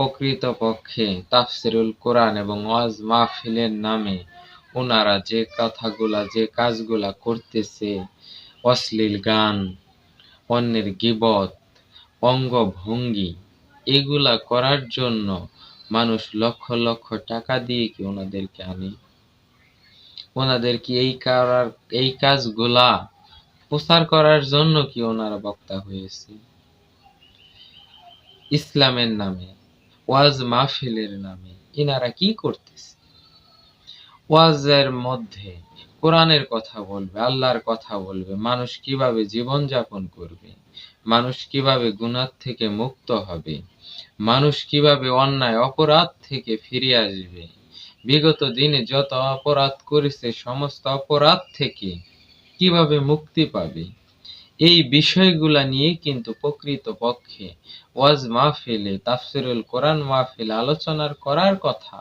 প্রকৃতপক্ষে তাফসিরুল কোরআন এবং ওয়াজ মাহফিলের নামে ওনারা যে কথাগুলা যে কাজগুলা করতেছে, অশ্লীল গান, অন্যের গীবত, অঙ্গভঙ্গি, এগুলা করার জন্য মানুষ লক্ষ লক্ষ টাকা দিয়ে কি ওনাদেরকে আনে? ওনাদের কি এই কাজগুলা প্রচার করার জন্য কি ওনারা বক্তা হয়েছে? ইসলামের নামে, ওয়াজ মাহফিলের নামে ইনারা কি করতেছে? ওয়াজের মধ্যে কোরআনের কথা বলবে, আল্লাহর কথা বলবে, মানুষ কিভাবে জীবন যাপন করবে, মানুষ কিভাবে গুনাহ থেকে মুক্ত হবে, মানুষ কিভাবে অন্যায় অপরাধ থেকে ফিরে আসবে, বিগত দিনে যত অপরাধ করেছে সমস্ত অপরাধ থেকে কিভাবে মুক্তি পাবে, এই বিষয়গুলা নিয়ে কিন্তু প্রকৃতপক্ষে ওয়াজ মাহফিলে, তাফসিরুল কোরআন মাহফিলে আলোচনার করার কথা।